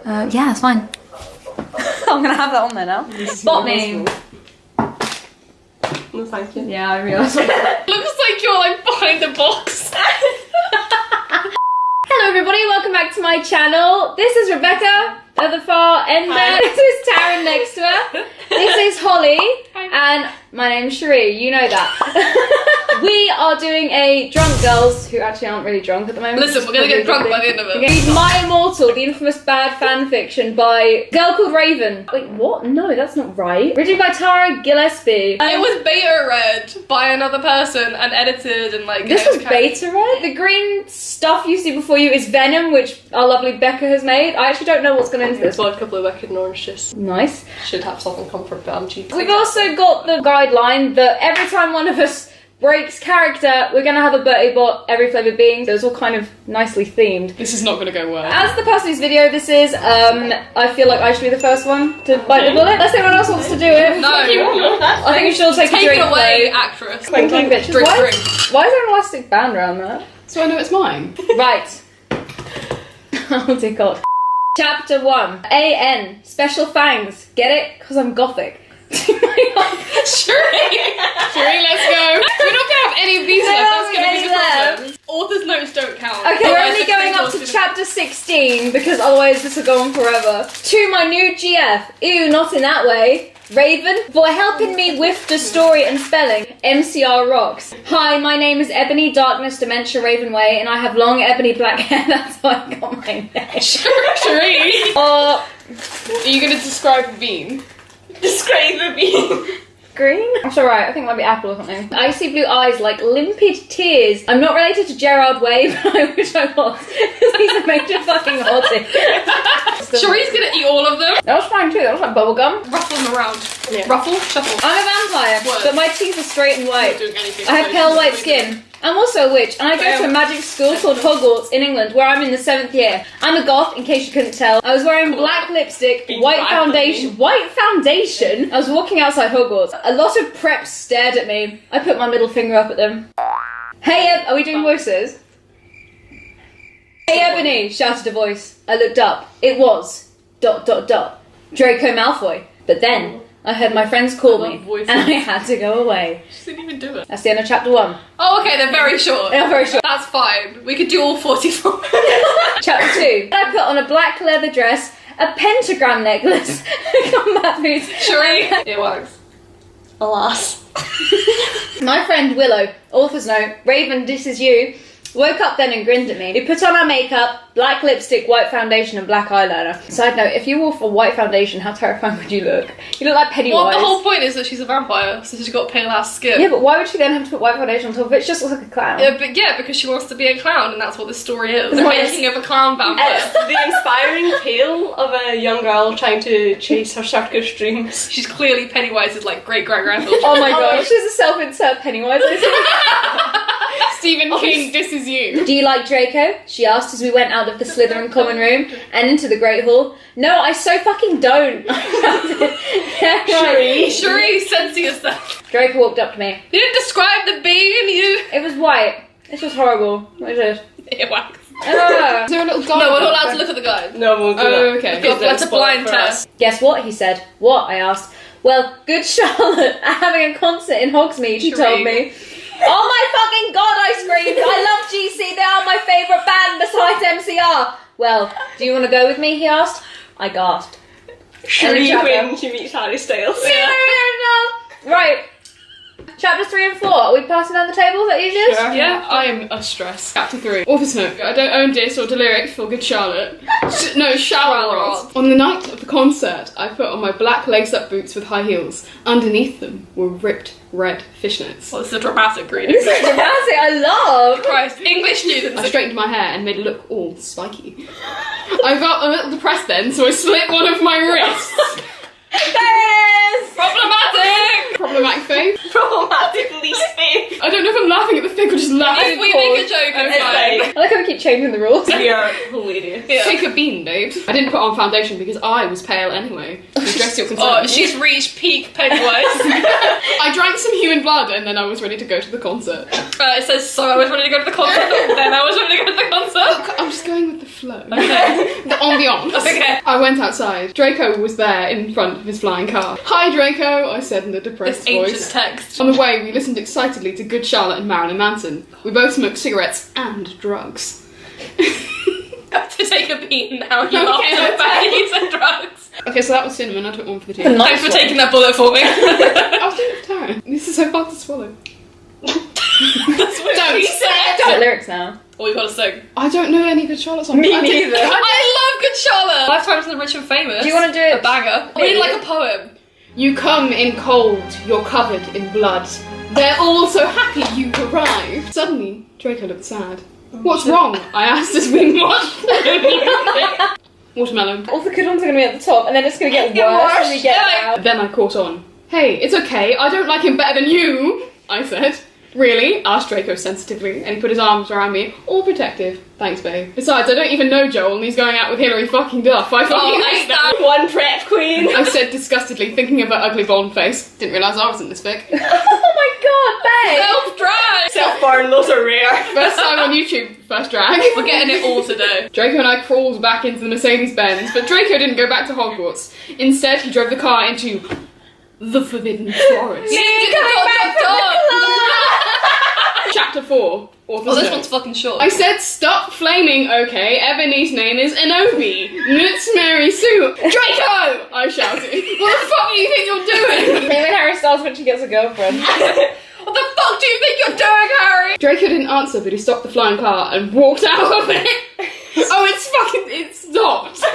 Yeah, it's fine. I'm gonna have that on there now. Bot name. No, thank you. Yeah, I realise. Looks like you're like behind the box. Hello everybody, welcome back to my channel. This is Rebecca at the far end there. This is Taryn next to her. This is Holly. And my name's Cherie, you know that. We are doing a drunk girls, who actually aren't really drunk at the moment. Listen, we're gonna get drunk by the end of it. Read My Immortal, the infamous bad fan fiction by a girl called Raven. Wait, what? No, that's not right. Written by Tara Gillespie. It was beta read by another person and edited and like... This was beta read? The green stuff you see before you is Venom, which our lovely Becca has made. I actually don't know what's going into this. Got a couple of wicked and orange juice. Nice. Should have something come from Bam Cheeks. We've also got the guideline that every time one of us breaks character, we're going to have a Bertie bot, every flavoured being, so it's all kind of nicely themed. This is not going to go well. As the person whose video this is, I feel like I should be the first one to bite the bullet. Unless anyone else wants to do it. No. I think you should all take a drink. Take away, though. actress. Drinking bitches. Drink, Why, drink. why is there an elastic band around that? So I know it's mine. Right. Oh dear God. Chapter 1. A.N. Special fangs. Get it? Because I'm gothic. Cherie, let's go. We're not gonna have any of these left. That's gonna be the problem. Author's notes don't count. Okay, we're only going up to chapter 16 because otherwise this will go on forever. To my new GF. Ew, not in that way. Raven, for helping me with the story and spelling. MCR rocks. Hi, my name is Ebony Darkness Dementia Ravenway, and I have long ebony black hair. That's why I got my name. Cherie. Are you gonna describe the bean? Describe the bean. Green? That's alright, I think it might be apple or something. Icy blue eyes like limpid tears. I'm not related to Gerard Way, but I wish I was. Because he's a major fucking hottie. Cherie's gonna eat all of them. That was fine too, that was like bubblegum. Ruffle them around. Yeah. Ruffle, shuffle. I'm a vampire, What? but my teeth are straight and white. Not doing anything. I have pale white skin. I'm also a witch, and I go to a magic school called Hogwarts in England, where I'm in the 7th year. I'm a goth, in case you couldn't tell. I was wearing black lipstick, white foundation. White foundation? I was walking outside Hogwarts. A lot of preps stared at me. I put my middle finger up at them. Hey, are we doing voices? Hey, Ebony, shouted a voice. I looked up. It was... ... Draco Malfoy. But then... I heard my friends call me, and I had to go away. She didn't even do it. That's the end of chapter 1. Oh, okay, they're very short. They're very short. That's fine. We could do all 44. Chapter 2. I put on a black leather dress, a pentagram necklace, combat boots. Cherie. It works. Alas. My friend Willow, author's note, Raven, this is you, woke up then and grinned at me. We put on our makeup, black lipstick, white foundation, and black eyeliner. Side note, if you wore for white foundation, how terrifying would you look? You look like Pennywise. Well, the whole point is that she's a vampire, so she's got pale ass skin. Yeah, but why would she then have to put white foundation on top of it? She just looks like a clown. Yeah, because she wants to be a clown, and that's what this story is. The making of a clown vampire. It's the inspiring tale of a young girl trying to chase her circus dreams. She's clearly Pennywise's like great-great-grandchildren. Oh my god, she's a self-insert Pennywise. Stephen King, this is you. Do you like Draco? She asked as we went out of the Slytherin common room and into the Great Hall. No, I so fucking don't. Cherie, censor yourself. Draco walked up to me. You didn't describe the bean, you... It was white. It's just horrible. What is it? It wax. Is there a little guide? No, we're not allowed to look at the guide. No, we'll do that. Oh, okay. That's a blind test. Guess what? He said. What? I asked. Well, good Charlotte are having a concert in Hogsmeade, she told me. Oh my fucking god, I screamed. I love GC. They are my favourite band besides MCR. Well, do you want to go with me? He asked. I gasped. Cherie when she meets Harry Styles. Yeah. Right. Chapters 3 and 4. Are we passing down the table? Is that easiest? Sure. Yeah, I am a stress. Chapter 3. Author's note. I don't own this or deliric for good Charlotte. No, shower rod. On the night of the concert, I put on my black lace-up boots with high heels. Underneath them were ripped red fishnets. Well, this is a dramatic reading. This is dramatic. I love. Christ, English students. I straightened my hair and made it look all spiky. I got a little depressed then, so I slit one of my wrists. Yes! Problematic! Problematic fave? Problematic least fave. I don't know if I'm laughing at the fic or just laughing. If we make a joke, it's fine. I like how we keep changing the rules. We are hilarious. Yeah. Take a bean, babe. I didn't put on foundation because I was pale anyway. You dressed your concern. Oh, she's reached peak Pennywise. I drank some human blood and then I was ready to go to the concert. It says, so I was ready to go to the concert, then I was ready to go to the concert. Look, I'm just going with the flow. Okay. The ambiance. Okay. I went outside. Draco was there in front of his flying car. Hi, Draco, I said in a depressed This voice. ancient text. On the way, we listened excitedly to Good Charlotte and Marilyn Manson. We both smoked cigarettes and drugs. I have to take a beat now. You Okay, after the baddies and drugs. Okay, so that was cinnamon. I took one for the team. Nice Thanks for one. taking that bullet for me. I was doing it for Tara. This is so hard to swallow. That's what Don't she say said. The lyrics now. What we gotta sing? I don't know any Good Charlotte songs. Me I did- neither. I love Good Charlotte. Lifetimes of the Rich and Famous. Do you want to do it? A banger. Read like a poem. You come in cold, you're covered in blood. They're all so happy you've arrived. Suddenly, Draco looked sad. What's wrong? I asked as we watched. Watermelon. All the good ones are going to be at the top, and then it's going to get Get worse worse, when we get yeah. down. Then I caught on. Hey, it's okay, I don't like him better than you, I said. Really? Asked Draco sensitively, and he put his arms around me, all protective. Thanks, babe. Besides, I don't even know Joel, and he's going out with Hilary fucking Duff. I fucking hate that. One prep queen. I said disgustedly, thinking of her ugly blonde face. Didn't realise I was in this fic. Oh my god, babe! Self-drag. Self-burn, those are rare. First time on YouTube, first drag. We're getting it all today. Draco and I crawled back into the Mercedes-Benz, but Draco didn't go back to Hogwarts. Instead, he drove the car into the Forbidden Forest. Coming back from the Chapter 4. Oh, this one's fucking short. I said, stop flaming, okay? Ebony's name is Enobi. Nuts Mary Sue. Draco! I shouted. What the fuck do you think you're doing? Maybe Harry Styles when she gets a girlfriend. What the fuck do you think you're doing, Harry? Draco didn't answer, but he stopped the flying car and walked out of it. Oh, it stopped. I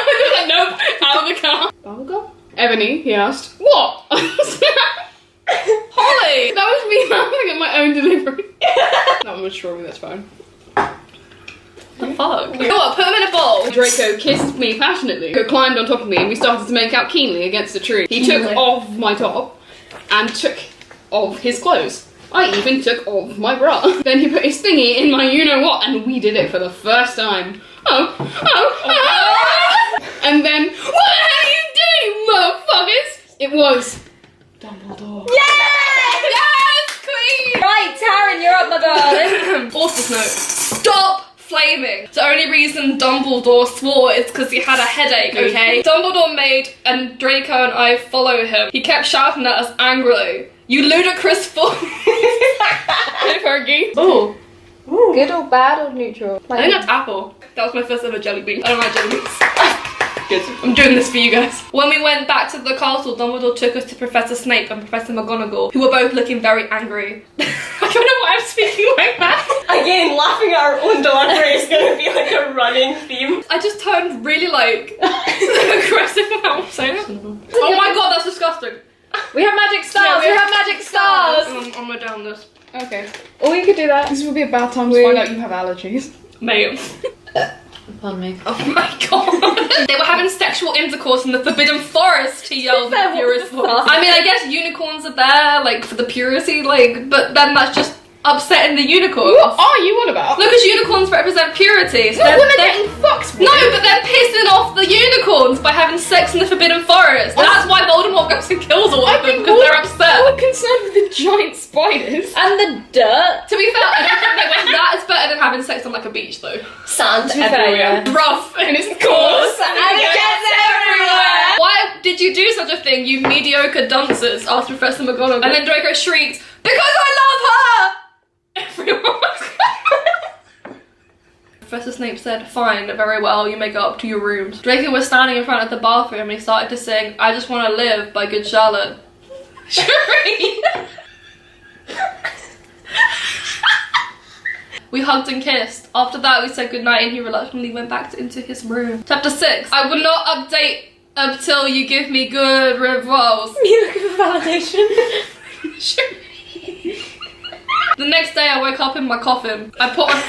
was like, nope, out of the car. Bubblegum? Ebony, he asked. What? Holly! That was me laughing at my own delivery. That one was strawberry, that's fine. The fuck? Go on, put him in a bowl. Draco kissed me passionately. Draco climbed on top of me and we started to make out keenly against a tree. He took off my top and took off his clothes. I even took off my bra. Then he put his thingy in my you-know-what and we did it for the first time. Oh. And then, what the hell are you doing, motherfuckers? It was Dumbledore. Yes, queen! Right, Taryn, you're up, my darling. Author's note. Stop flaming. The only reason Dumbledore swore is because he had a headache, okay? Dumbledore made, and Draco and I follow him. He kept shouting at us angrily. You ludicrous fool. Hey, Fergie. Ooh. Good or bad or neutral? I think that's apple. That was my first ever jelly bean. I don't like jelly beans. Good. I'm doing this for you guys. When we went back to the castle, Dumbledore took us to Professor Snape and Professor McGonagall, who were both looking very angry. I don't know why I'm speaking like that. Again, laughing at our own delivery is going to be like a running theme. I just turned really like aggressive when I was saying it. Oh my god, that's disgusting. We have magic stars! Yeah, we have magic stars! I'm gonna down this. Okay. Or you could do that. This would be a bad time to find out you have allergies. Mate. Pardon me. Oh my god. They were having sexual intercourse in the Forbidden Forest, he yelled in a furious voice. I mean, I guess unicorns are there, like, for the purity, like, but then that's just upsetting the unicorns. What are you on about? No, because unicorns represent purity. So No, they're women getting fucked. No, but they're pissing off the unicorns by having sex in the Forbidden Forest. That's why Voldemort goes and kills all of them, because they're upset. We're concerned with the giant spiders. And the dirt. To be fair, I don't think they went that is better than having sex on like a beach though. Sand To be fair, everywhere. yeah. Rough And it's coarse. And it gets everywhere! Why did you do such a thing, you mediocre dunces? Asked Professor McGonagall. And then Draco shrieked, because I love her! Everyone was Professor Snape said, fine, very well, you may go up to your rooms. Draco was standing in front of the bathroom and he started to sing I Just Want to Live by Good Charlotte. Cherie! We hugged and kissed. After that, we said goodnight and he reluctantly went back into his room. Chapter 6. I will not update until you give me good revolves. You looking for validation? The next day, I woke up in my coffin. I put on...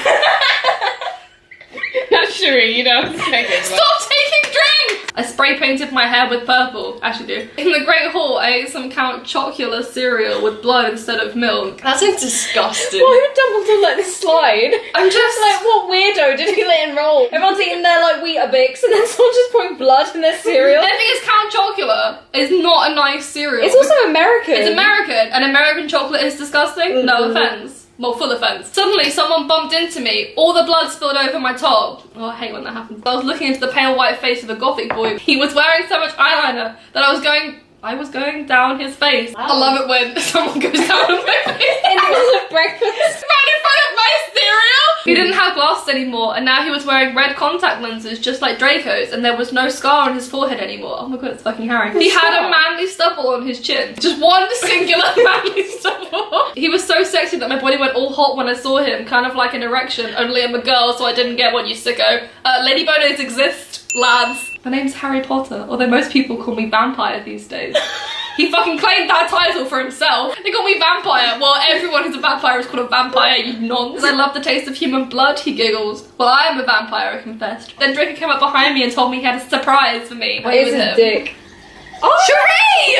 That's Cherie, you know. Stop taking drinks! I spray painted my hair with purple. Actually do. In the Great Hall, I ate some Count Chocula cereal with blood instead of milk. That sounds disgusting. Why would Dumbledore let this slide? I'm just Like, what weirdo did he let enroll? Everyone's eating their, like, Weetabix and then someone's just pouring blood in their cereal. The thing is, Count Chocula is not a nice cereal. It's also American. It's American, and American chocolate is disgusting. No offense. Well, full offence. Suddenly, someone bumped into me. All the blood spilled over my top. Oh, I hate when that happens. I was looking into the pale white face of a gothic boy. He was wearing so much eyeliner that I was going down his face. Wow. I love it when someone goes down on my face. In the middle of breakfast. Right in front of my cereal! He didn't have glasses anymore, and now he was wearing red contact lenses just like Draco's, and there was no scar on his forehead anymore. Oh my god, it's fucking Harry. He had a manly stubble on his chin. Just one singular manly stubble. He was so sexy that my body went all hot when I saw him, kind of like an erection, only I'm a girl, so I didn't get one, you sicko. Lady boners exist, lads. My name's Harry Potter, although most people call me vampire these days. He fucking claimed that title for himself. They call me vampire. Well, everyone who's a vampire is called a vampire, you nonce. I love the taste of human blood, he giggles. Well, I am a vampire, I confessed. Then Draco came up behind me and told me he had a surprise for me. When he was It's a him. dick. Oh, Cherie!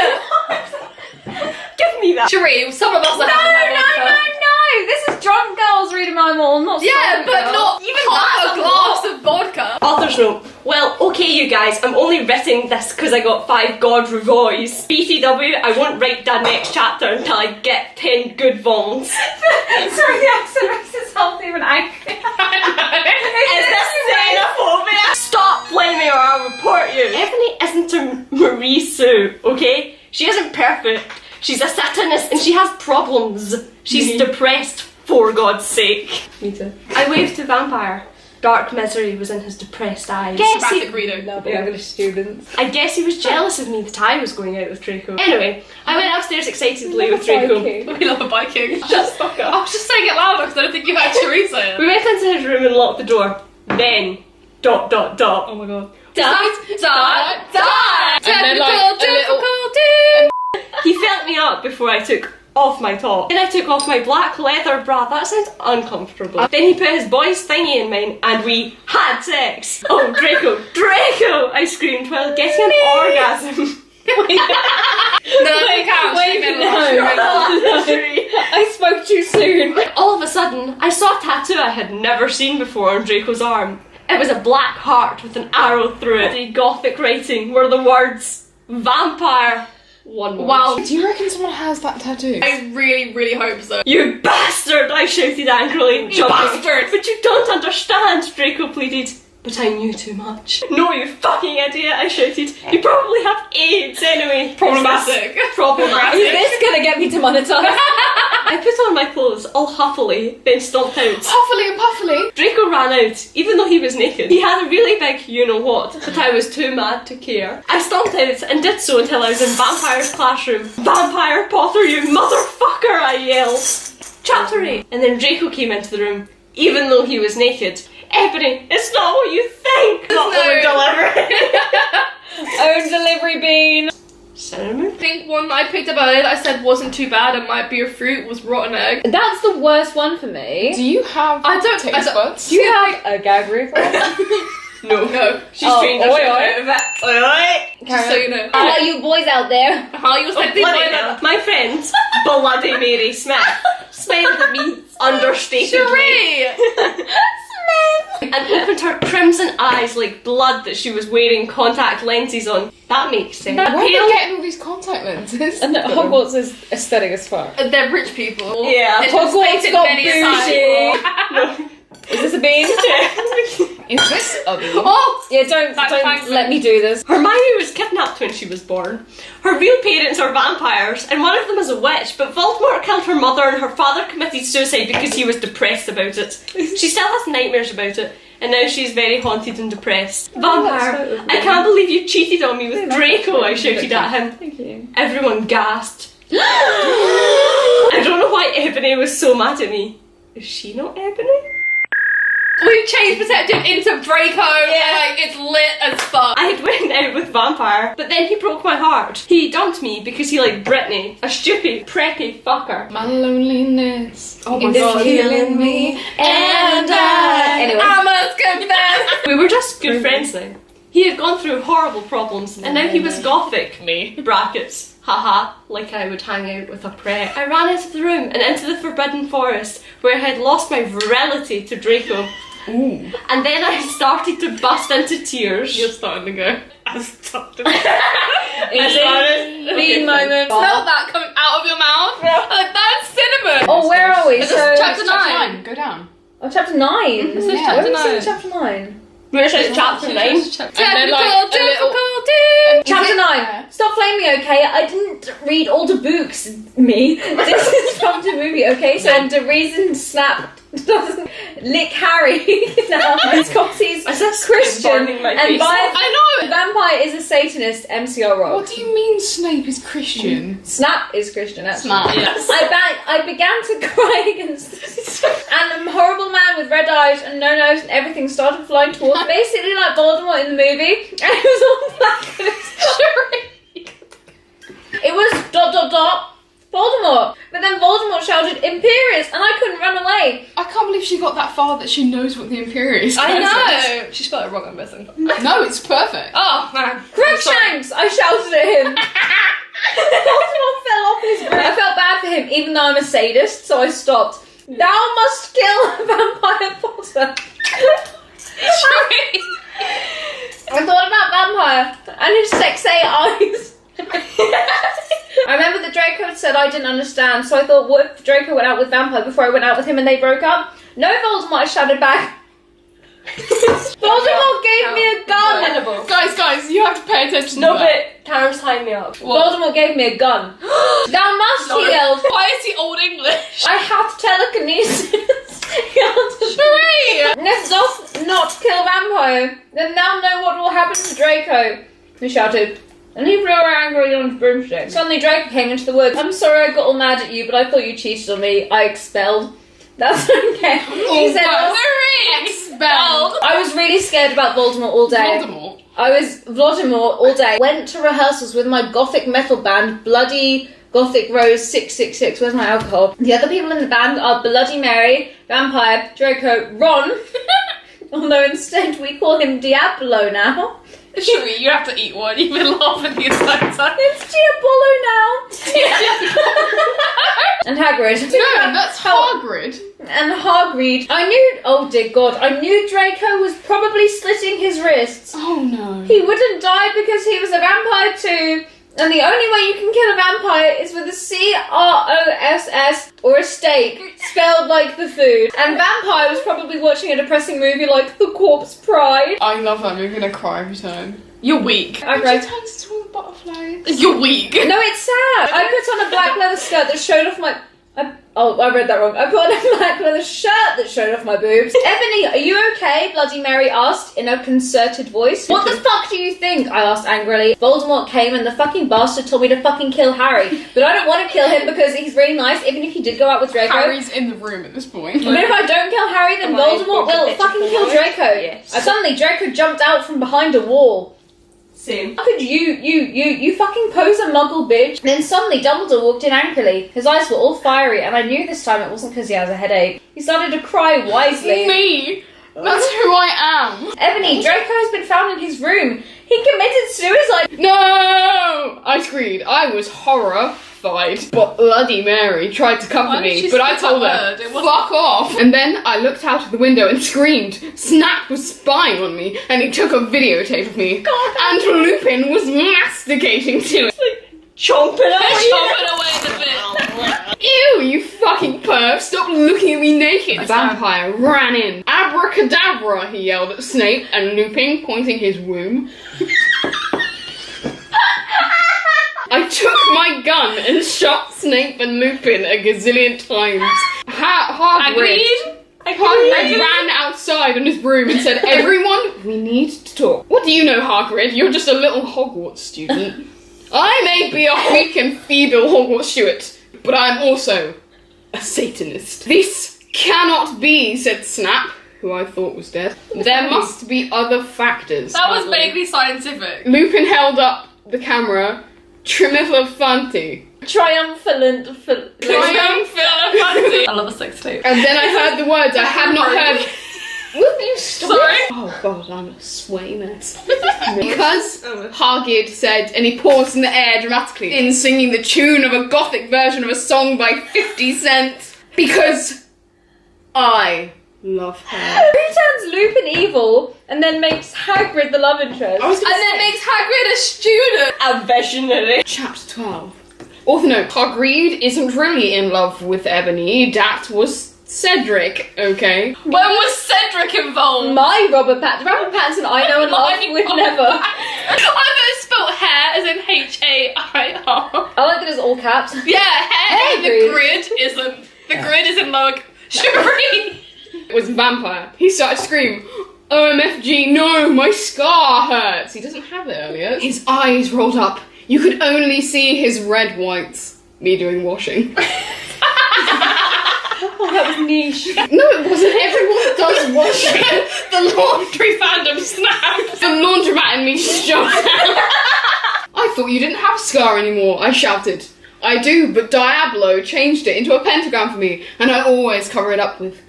give me that. Cherie, some of us are No, having that no, vodka. no, no! This is drunk girls reading my mall, not Yeah, silent but girls. not even half a glass of vodka. Author's note. Well, okay, you guys, I'm only writing this because I got 5 God revoys. BTW, I won't write the next chapter until I get 10 good vols. Sorry, the accent makes itself even angry. Is this xenophobia? Stop blaming me or I'll report you. Ebony isn't a Marie Sue, okay? She isn't perfect. She's a satanist and she has problems. She's depressed, for God's sake. Me too. I waved to Vampire. Dark misery was in his depressed eyes. Graphic reader. Love English students. I guess he was jealous of me that I was going out with Draco. Anyway, I went upstairs excitedly with Draco. We love a Viking. Shut the fuck I up. was just saying it louder because I don't think you heard Cherie say it. We went into his room and locked the door. Then, ... Oh my god. Dot. And then, like, He felt me up before I took off my top. Then I took off my black leather bra. That sounds uncomfortable. Then he put his boy's thingy in mine and we had sex. Oh, Draco, Draco! I screamed while getting an orgasm. No, that counts. wait, No. I spoke too soon. All of a sudden, I saw a tattoo I had never seen before on Draco's arm. It was a black heart with an arrow through it. The Gothic writing were the words vampire. One more. Wow. Do you reckon someone has that tattoo? I really, really hope so. You bastard! I shouted angrily. You bastard! But you don't understand, Draco pleaded. But I knew too much. No, you fucking idiot, I shouted. You probably have AIDS anyway. Problematic. Problematic. Is this gonna get me demonetized? I put on my clothes all huffily, then stomped out. Puffily and puffily. Draco ran out, even though he was naked. He had a really big you-know-what, but I was too mad to care. I stomped out and did so until I was in Vampire's classroom. Vampire Potter, you motherfucker, I yelled. Chapter 8. And then Draco came into the room, even though he was naked. Ebony, it's not what you think! Not No. delivery. Own delivery bean. Cinnamon? I think one I picked up earlier that I said wasn't too bad and might be a fruit was rotten egg. That's the worst one for me. Do you have taste buds? Do you have a gag reflex? No. She's Oh, trained oi, herself oi. out of it. Oi, oi. Just so you know. All you boys out there. How you said the Bloody hell. My friend, Bloody Mary Smith, smiled at me understatedly. Cherie! And opened her crimson eyes like blood that she was wearing contact lenses on. That makes sense. Where are Pale- they getting all these contact lenses? And Hogwarts is aesthetic as fuck. They're rich people. Yeah. It's Hogwarts just got many a time. bougie. Is this a bean? Is this a bean? Oh! Yeah, don't Thanks, let me do this. Hermione was kidnapped when she was born. Her real parents are vampires, and one of them is a witch, but Voldemort killed her mother and her father committed suicide because he was depressed about it. She still has nightmares about it, and now she's very haunted and depressed. Vampire, I can't believe you cheated on me with Draco, I shouted at him. Thank you. Everyone gasped. I don't know why Ebony was so mad at me. Is she not Ebony? We've changed Perceptive into Draco and like it's lit as fuck. I had went out with Vampire, but then he broke my heart. He dumped me because he liked Brittany, a stupid, preppy fucker. My loneliness. Oh my is God. killing me. And I... Anyway. I must confess. We were just good friends now. He had gone through horrible problems, and now he was gothic. Me. Brackets. Haha, like I would hang out with a prep. I ran out of the room and into the Forbidden Forest, where I had lost my virility to Draco. Ooh. And then I started to burst into tears. You're starting to go. I stopped it. Bean moment. Smell that coming out of your mouth? Like that's cinnamon. 11. Oh, where are we? This is So chapter 9. Go down. oh, chapter 9. This is Yeah. chapter Where are we 9. chapter 9? We're saying chapter 9. Technical difficulty. Chapter it- 9. Stop blaming me, okay? I didn't read all the books, me. This is from the movie, okay? So, and the reason Snap doesn't lick Harry now is because he's I said Christian. burning my And face. by I know it. vampire is a Satanist, MCR Rock. What do you mean Snape is Christian? Snap is Christian, actually. Snap. Yes. I began to cry against this. And a horrible man with red eyes and no nose and everything started flying towards basically like Voldemort in the movie. And it was all black and it was ... Voldemort. But then Voldemort shouted Imperius and I couldn't run away. I can't believe she got that far that she knows what the Imperius I is. know. She spelled it wrong, I'm missing. No, it's perfect. Oh, man. Crookshanks! I shouted at him. Voldemort fell off his broom. I felt bad for him even though I'm a sadist, so I stopped. Thou must kill Vampire Potter. I thought about Vampire and his sexy eyes. I remember that Draco had said I didn't understand, so I thought, what if Draco went out with Vampire before I went out with him and they broke up? No, Voldemort, I shouted back. Voldemort gave me a gun. Edible. Guys, you have to pay attention No, to that. but Karen's tying me up. Voldemort gave me a gun. Thou must, he yelled. Why is he Old English? I have telekinesis. Cherie! Let's not kill Vampire. Then thou know what will happen to Draco. He shouted. And he blew her angrily on his broomstick. Suddenly Draco came into the woods. I'm sorry I got all mad at you, but I thought you cheated on me. I expelled. That's okay. He said, Expelled. I was really scared about Voldemort all day. Voldemort. I was Voldemort all day. Went to rehearsals with my gothic metal band, Bloody Gothic Rose 666. Where's my alcohol? The other people in the band are Bloody Mary, Vampire, Draco, Ron. Although instead we call him Diablo now. Cherie, you have to eat one. You've been laughing the entire time. It's Diabolo now. And Hagrid. No, that's Hagrid. And Hagrid. I knew, oh dear God, I knew Draco was probably slitting his wrists. Oh no. He wouldn't die because he was a vampire too. And the only way you can kill a vampire is with a CROSS or a steak, spelled like the food. And Vampire was probably watching a depressing movie like The Corpse Bride. I love that movie and I cry every time. You're weak. I She read. turns into a butterfly. You're weak. No, it's sad. I put on a black leather skirt that showed off my... I read that wrong. I put on a black leather shirt that showed off my boobs. Ebony, are you okay? Bloody Mary asked in a concerted voice. What the fuck do you think? I asked angrily. Voldemort came and the fucking bastard told me to fucking kill Harry. But I don't want to kill him because he's really nice, even if he did go out with Draco. Harry's in the room at this point. But if I don't kill Harry, then Am I Voldemort will going to fucking bitch kill about it? Draco. Yes. Suddenly, Draco jumped out from behind a wall. Same. How could you fucking pose a muggle bitch? Then suddenly Dumbledore walked in angrily. His eyes were all fiery, and I knew this time it wasn't because he has a headache. He started to cry wisely. Me! That's who I am. Ebony, Draco has been found in his room. He committed suicide. No! I screamed. I was horrified. But Bloody Mary tried to Why comfort did me, she but I spit told that her, word? It wasn't- fuck off. And then I looked out of the window and screamed. Snap was spying on me, and he took a videotape of me. And Lupin was masticating to it. Chomping away. Chomping away the bit. Ew, you fucking perv, stop looking at me naked. That's Vampire ran in. Abracadabra, he yelled at Snape and Lupin, pointing his womb. I took my gun and shot Snape and Lupin a gazillion times. Hagrid ran outside on his broom and said, everyone, we need to talk. What do you know, Hagrid? You're just a little Hogwarts student. I may be a weak and feeble Hogwarts student, but I'm also a Satanist. This cannot be, said Snap, who I thought was dead. There must be other factors. That was vaguely scientific. Lupin held up the camera. Trimifilanti. Triumphant. I love a sex tape. And then I heard the words I had not heard. Will you stop? Sorry? Oh god, I'm a sway mess. Because Hagrid said, and he paused in the air dramatically, in singing the tune of a gothic version of a song by 50 Cent. Because I love her. Who turns Lupin evil and then makes Hagrid the love interest? I was And gonna then say, makes Hagrid a student. A visionary. Chapter 12. Author note, Hagrid isn't really in love with Ebony. That was Cedric, okay? When was Cedric involved? My Robert Pattinson I know and love would never. I thought it spelled hair as in Hair. I like that it's all caps. Yeah, hair. And the grid isn't. The grid is in lower. Cherie. It was vampire. He started to scream, OMFG, no, my scar hurts. He doesn't have it earlier. His eyes rolled up. You could only see his red whites. Me doing washing. Oh, that was niche. No, it wasn't. Everyone does washing. The laundry fandom snapped. The laundromat and me jumped out. I thought you didn't have a scar anymore, I shouted. I do, but Diablo changed it into a pentagram for me, and I always cover it up with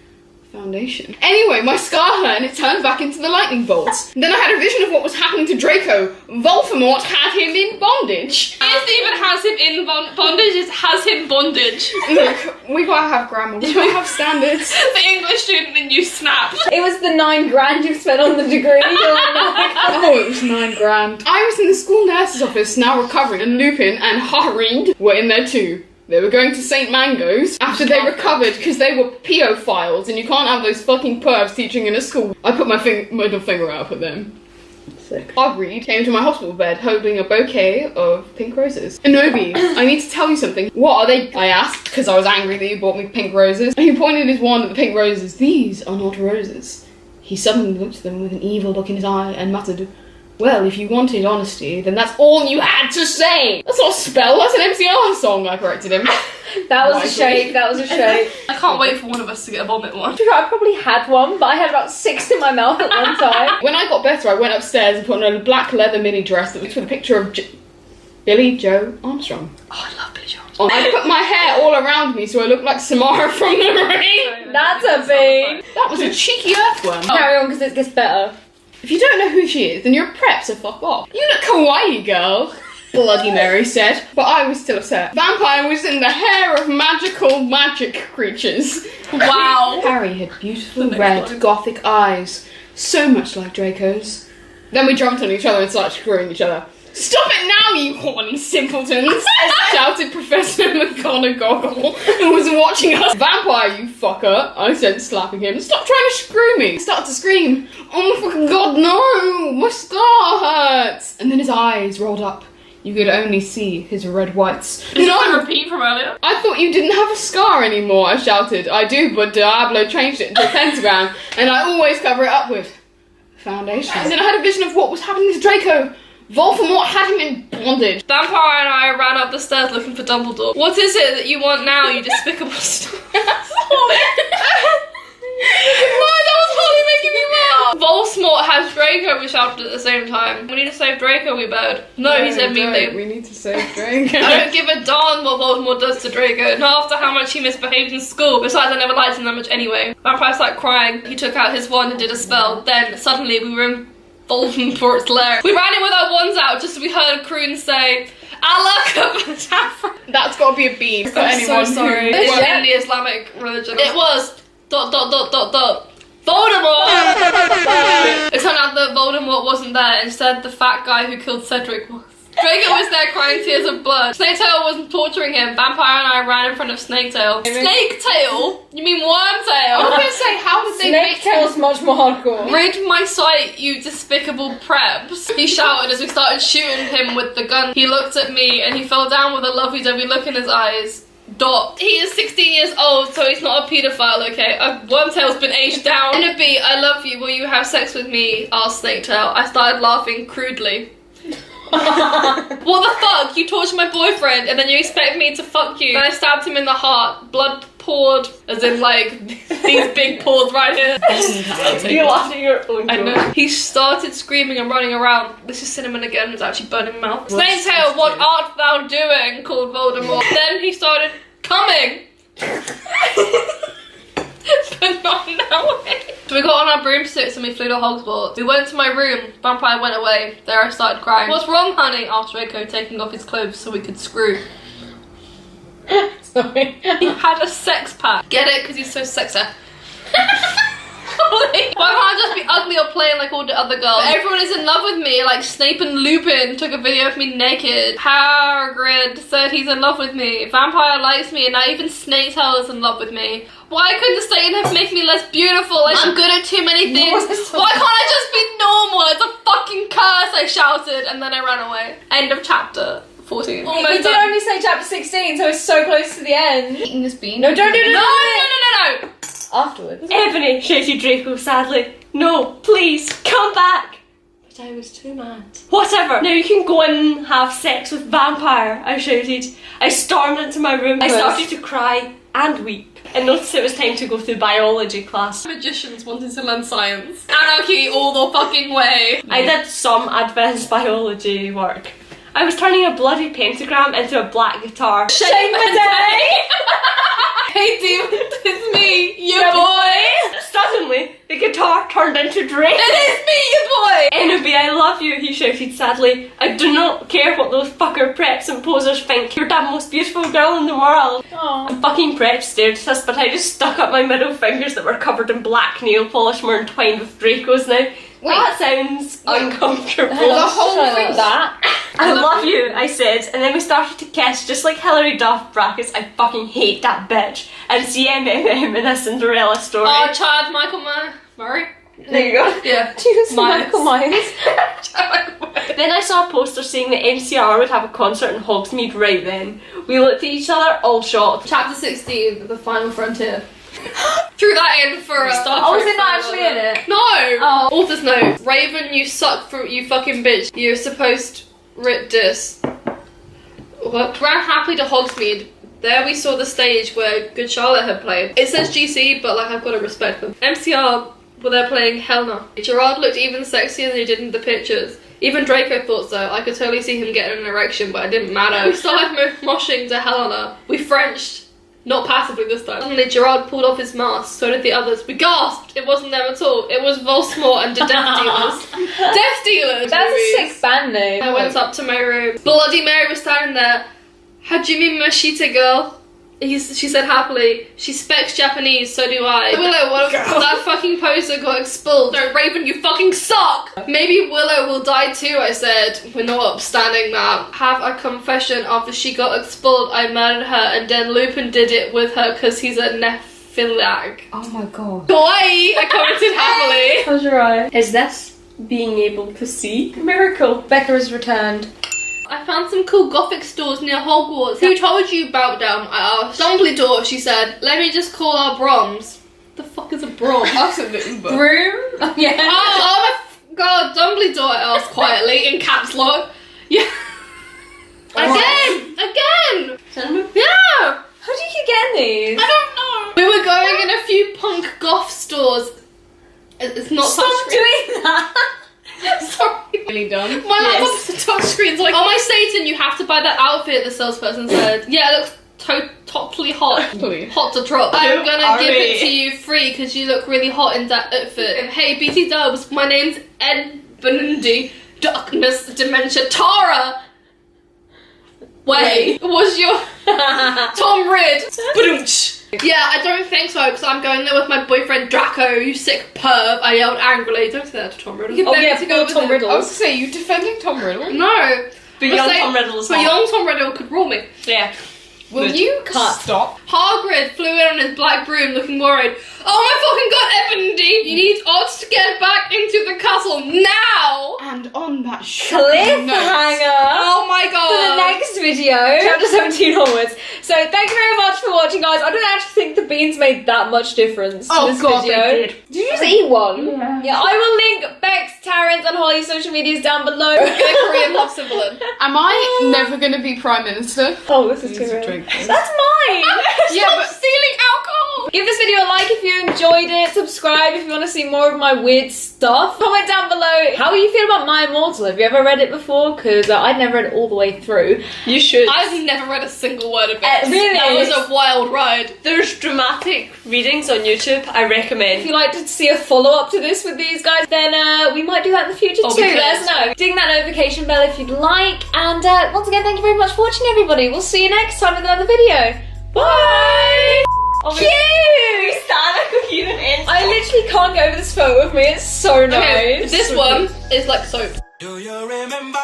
foundation. Anyway, my scar hurt and it turned back into the lightning bolts. Then I had a vision of what was happening to Draco. Voldemort had him in bondage. It isn't even has him in bondage, it has him bondage. Look, we gotta have grammar, we gotta have standards. The English student in you snapped. It was the $9,000 you've spent on the degree. Oh, it was $9,000. I was in the school nurse's office, now recovering, and Lupin and Hagrid were in there too. They were going to St. Mango's after they recovered because they were pedophiles and you can't have those fucking pervs teaching in a school. I put my middle finger out at them. Sick. Hagrid came to my hospital bed holding a bouquet of pink roses. Enobi, I need to tell you something. What are they? I asked because I was angry that you bought me pink roses. And he pointed his wand at the pink roses. These are not roses. He suddenly looked at them with an evil look in his eye and muttered, well, if you wanted honesty, then that's all you had to say. That's not a spell, that's an MCR song, I corrected him. That was a shake, that was a shake. I can't wait for one of us to get a vomit one. I probably had one, but I had about 6 in my mouth at one time. When I got better, I went upstairs and put on a black leather mini dress that was with a picture of Billy Joe Armstrong. Oh, I love Billy Joe Armstrong. I put my hair all around me so I looked like Samara from the Ring. That's a big. That was a cheeky earthworm. Carry on because it gets better. If you don't know who she is, then you're a prep, so fuck off. You look kawaii, girl. Bloody Mary said, but I was still upset. Vampire was in the hair of magic creatures. Wow. Harry had beautiful red gothic eyes, so much like Draco's. Then we jumped on each other and started screwing each other. Stop it now, you horny simpletons! Shouted Professor McGonagall, who was watching us. Vampire, you fucker, I said, slapping him. Stop trying to screw me! He started to scream. Oh my fucking god, no! My scar hurts! And then his eyes rolled up. You could only see his red whites. Is that a repeat from earlier? I thought you didn't have a scar anymore, I shouted. I do, but Diablo changed it into a pentagram, and I always cover it up with foundation. And then I had a vision of what was happening to Draco. Voldemort had him in bondage. Vampire and I ran up the stairs looking for Dumbledore. What is it that you want now, you despicable stuff? Holly. Why, that was Holly making me laugh. Voldemort has Draco, we shouted at the same time. We need to save Draco, we bowed. No, he said meanly. We need to save Draco. I don't give a darn what Voldemort does to Draco, not after how much he misbehaved in school. Besides, I never liked him that much anyway. Vampire started crying. He took out his wand and did a spell. Then, suddenly, we were in Voldemort's lair. We ran in with our wands out just as we heard Croon say, Alakabadabra. That's got to be a beam for I'm anyone so sorry. who... It's in the Islamic religion. It was ... Voldemort! It turned out that Voldemort wasn't there. Instead, the fat guy who killed Cedric was. Draco was there crying tears of blood. Snaketail wasn't torturing him. Vampire and I ran in front of Snaketail. Snaketail? You mean Wormtail? I was going to say, how did they make Snaketail's much more hardcore. Rid my sight, you despicable preps. He shouted as we started shooting him with the gun. He looked at me and he fell down with a lovey-dovey look in his eyes. He is 16 years old, so he's not a paedophile, okay? Wormtail's been aged down. Enderby, I love you. Will you have sex with me? Asked Snaketail. I started laughing crudely. What the fuck? You tortured my boyfriend and then you expect me to fuck you. And I stabbed him in the heart. Blood poured, as in like these big pores right here. You're laughing your own I know. He started screaming and running around. This is cinnamon again. It's actually burning my mouth. Snaketail, what art thou doing? Called Voldemort. Then he started coming. But not in that way. So we got on our broomsticks and we flew to Hogwarts. We went to my room. Vampire went away. There I started crying. What's wrong, honey? Asked Draco, taking off his clothes so we could screw. Sorry. He had a sex pack. Get it? Because he's so sexy. Why can't I just be ugly or plain like all the other girls? But everyone is in love with me, like Snape and Lupin took a video of me naked. Hagrid said he's in love with me. Vampire likes me, and now even Snape's is in love with me. Why couldn't the Satan make me less beautiful? Like, I'm good at too many things. Why can't I just be normal? It's a fucking curse, I shouted, and then I ran away. End of chapter 14. We did only say chapter 16, so it's so close to the end. Eating this bean. No, don't do it. No. Afterwards. Ebony, shouted Draco sadly. No, please, come back. But I was too mad. Whatever, now you can go in and have sex with Vampire, I shouted. I stormed into my room. I started to cry and weep and noticed it was time to go through biology class. Magicians wanted to learn science. Anarchy all the fucking way. I did some advanced biology work. I was turning a bloody pentagram into a black guitar. Shame the day! Hey Demon, it's me, your boy! Suddenly, the guitar turned into Drake. It is me, your boy! Enemy, I love you, he shouted sadly. I do not care what those fucker preps and posers think. You're the most beautiful girl in the world. Aww. The fucking prep stared at us, but I just stuck up my middle fingers that were covered in black nail polish were entwined with Draco's now. That sounds uncomfortable. The whole thing that. I love you, I said, and then we started to kiss just like Hilary Duff brackets. I fucking hate that bitch. And CMMM in a Cinderella story. Oh, Chad Michael Murray? There you go. Yeah. Jesus, Michael Myers. Then I saw a poster saying that MCR would have a concert in Hogsmeade right then. We looked at each other, all shocked. Chapter 16, The Final Frontier. Threw that in for a Star Oh, was Trek it not fan, actually in it? No! Oh. Author's note. Raven, you suck for you fucking bitch. You're supposed writ dis. What? Ran happily to Hogsmeade. There we saw the stage where Good Charlotte had played. It says GC, but like I've got to respect them. MCR were there playing Helena. Gerard looked even sexier than he did in the pictures. Even Draco thought so. I could totally see him getting an erection, but it didn't matter. We started moshing to Helena. We Frenched. Not passively this time. Suddenly Gerard pulled off his mask, so did the others. We gasped! It wasn't them at all. It was Volsmore and the Death Dealers. Death Dealers! That's movies. a sick band name. I went up to my room. Bloody Mary was standing there. Hajime Mashita girl. She said happily, she specs Japanese, so do I. Willow, what if that fucking poster got expelled? No, Raven, you fucking suck! Maybe Willow will die too, I said. We're not upstanding that. Have a confession, after she got expelled, I murdered her, and then Lupin did it with her because he's a nephilag. Oh my god. Kawaii, I commented happily. Close your eye. Is this being able to see? Miracle. Becca has returned. I found some cool gothic stores near Hogwarts. Who told you about them? I asked. Dumbledore, she said. Let me just call our Broms. The fuck is a Brom? That's a bit Broom? Yeah. Oh my god, Dumbledore, I asked quietly in caps lock. Yeah. Again! Yeah! How did you get these? I don't know. We were going in a few punk goth stores. It's not Stop touchscreen. doing that! Sorry. really done. My laptop's a touchscreen, so like, oh my Satan, you have to buy that outfit, the salesperson said. Yeah, it looks totally hot. Hot to drop. I'm gonna give it to you free because you look really hot in that outfit. Hey, BT Dubs, my name's Ed Benundi. Darkness, Dementia, Tara! Wait, was your Tom Ridd? Yeah, I don't think so, because I'm going there with my boyfriend Draco, you sick perv. I yelled angrily. Don't say that to Tom Riddle. Oh yeah, to go with Tom Riddle. I was to say, you defending Tom Riddle? No. But young Tom Riddle is But young Tom Riddle could rule me. Yeah. Will you stop? Hagrid flew in on his black broom looking worried. Oh my fucking god, Evandy! You need odds to get back into the castle now! And on that shocking Cliffhanger! note, Oh my god! For the next video, chapter 17 onwards. So thank you very much for watching, guys. I don't actually think the beans made that much difference to this video. they did. Did you just eat one? Yeah. I will link Bex, Terrence, and Holly's social medias down below. Get a Korean love symbol in. am I never going to be Prime Minister? Oh, this is Need too to real. drink this. That's mine! Yeah, Stop but stealing alcohol! Give this video a like if you enjoyed it, subscribe if you want to see more of my weird stuff. Comment down below how you feel about My Immortal. Have you ever read it before? Because I'd never read it all the way through. You should. I've never read a single word of it. Really? That was a wild ride. There's dramatic readings on YouTube, I If recommend. you'd like to see a follow-up to this with these guys, then we might do that in the future Oh, too. we could. Let us know. Ding that notification bell if you'd like. And once again, thank you very much for watching, everybody. We'll see you next time with another video. Bye! Oh, Cute! we stand a coherent end. I literally can't get over this photo of me. It's so nice. Okay, this one is like soap. Do you remember?